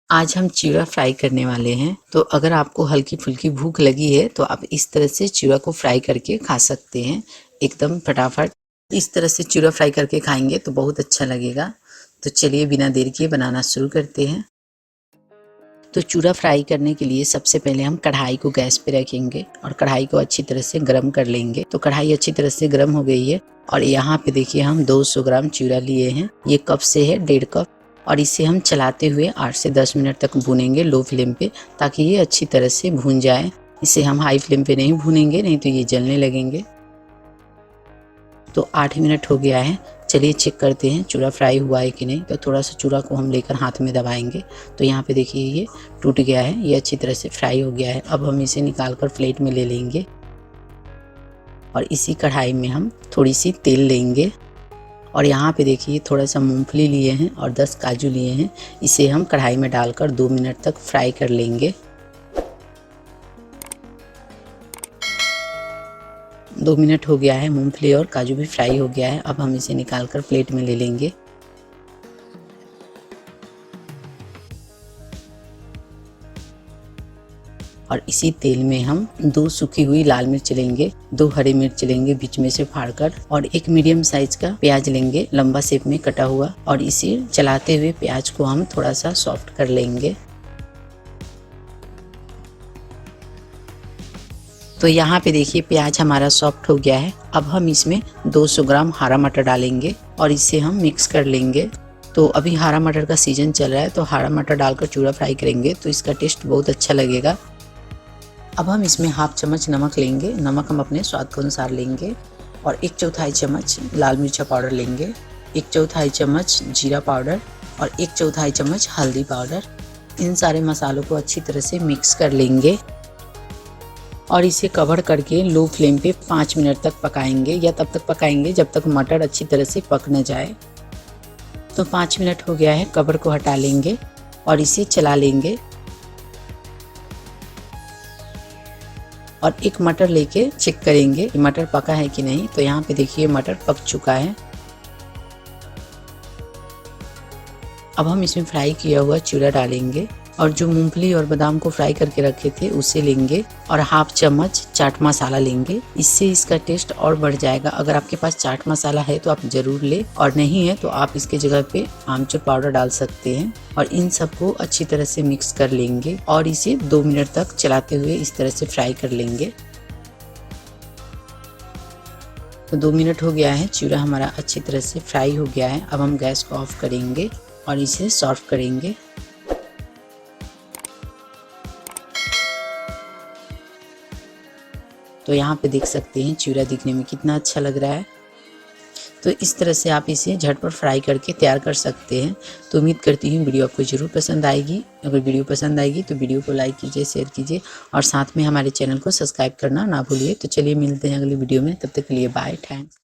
आज हम चिड़ा फ्राई करने वाले हैं। तो अगर आपको हल्की फुल्की भूख लगी है तो आप इस तरह से चिड़ा को फ्राई करके खा सकते हैं, एकदम फटाफट। इस तरह से चिड़ा फ्राई करके खाएंगे तो बहुत अच्छा लगेगा। तो चलिए बिना देर किए बनाना शुरू करते हैं। तो चूड़ा फ्राई करने के लिए सबसे पहले हम कढ़ाई को गैस पे रखेंगे और कढ़ाई को अच्छी तरह से गर्म कर लेंगे। तो कढ़ाई अच्छी तरह से गर्म हो गई है और यहाँ पे देखिए हम 200 ग्राम चूड़ा लिए हैं। ये कप से है 1.5 कप और इसे हम चलाते हुए 8 से 10 मिनट तक भूनेंगे लो फ्लेम पे, ताकि ये अच्छी तरह से भून जाए। इसे हम हाई फ्लेम पे नहीं भूनेंगे, नहीं तो ये जलने लगेंगे। तो 8 मिनट हो गया है। चलिए चेक करते हैं चूड़ा फ्राई हुआ है कि नहीं। तो थोड़ा सा चूड़ा को हम लेकर हाथ में दबाएंगे तो यहाँ पे देखिए ये टूट गया है, ये अच्छी तरह से फ्राई हो गया है। अब हम इसे निकाल कर प्लेट में ले लेंगे और इसी कढ़ाई में हम थोड़ी सी तेल लेंगे और यहाँ पे देखिए थोड़ा सा मूंगफली लिए हैं और 10 काजू लिए हैं। इसे हम कढ़ाई में डालकर 2 मिनट तक फ्राई कर लेंगे। 2 मिनट हो गया है, मूंगफली और काजू भी फ्राई हो गया है। अब हम इसे निकाल कर प्लेट में ले लेंगे। और इसी तेल में हम 2 सूखी हुई लाल मिर्च लेंगे, 2 हरी मिर्च लेंगे बीच में से फाड़कर, और 1 मीडियम साइज का प्याज लेंगे लंबा शेप में कटा हुआ, और इसे चलाते हुए प्याज को हम थोड़ा सा सॉफ्ट कर लेंगे। तो यहाँ पे देखिए प्याज हमारा सॉफ्ट हो गया है। अब हम इसमें 200 ग्राम हरा मटर डालेंगे और इसे हम मिक्स कर लेंगे। तो अभी हरा मटर का सीजन चल रहा है तो हरा मटर डालकर चूड़ा फ्राई करेंगे तो इसका टेस्ट बहुत अच्छा लगेगा। अब हम इसमें हाफ चम्मच नमक लेंगे, नमक हम अपने स्वाद के अनुसार लेंगे, और 1/4 चम्मच लाल मिर्चा पाउडर लेंगे, 1/4 चम्मच जीरा पाउडर और 1/4 चम्मच हल्दी पाउडर। इन सारे मसालों को अच्छी तरह से मिक्स कर लेंगे और इसे कवर करके लो फ्लेम पे 5 मिनट तक पकाएंगे, या तब तक पकाएंगे जब तक मटर अच्छी तरह से पक न जाए। तो 5 मिनट हो गया है, कवर को हटा लेंगे और इसे चला लेंगे और एक मटर लेके चेक करेंगे कि मटर पका है कि नहीं। तो यहाँ पे देखिए मटर पक चुका है। अब हम इसमें फ्राई किया हुआ चूड़ा डालेंगे और जो मूंगफली और बादाम को फ्राई करके रखे थे उसे लेंगे, और हाफ चम्मच चाट मसाला लेंगे। इससे इसका टेस्ट और बढ़ जाएगा। अगर आपके पास चाट मसाला है तो आप जरूर ले, और नहीं है तो आप इसके जगह पे आमचूर पाउडर डाल सकते हैं। और इन सबको अच्छी तरह से मिक्स कर लेंगे और इसे 2 मिनट तक चलाते हुए इस तरह से फ्राई कर लेंगे। तो 2 मिनट हो गया है, चूड़ा हमारा अच्छी तरह से फ्राई हो गया है। अब हम गैस को ऑफ करेंगे और इसे सर्व करेंगे। तो यहाँ पे देख सकते हैं चूड़ा दिखने में कितना अच्छा लग रहा है। तो इस तरह से आप इसे झटपट फ्राई करके तैयार कर सकते हैं। तो उम्मीद करती हूँ वीडियो आपको ज़रूर पसंद आएगी। अगर वीडियो पसंद आएगी तो वीडियो को लाइक कीजिए, शेयर कीजिए और साथ में हमारे चैनल को सब्सक्राइब करना ना भूलिए। तो चलिए मिलते हैं अगली वीडियो में, तब तक के लिए बाय, थैंक्स।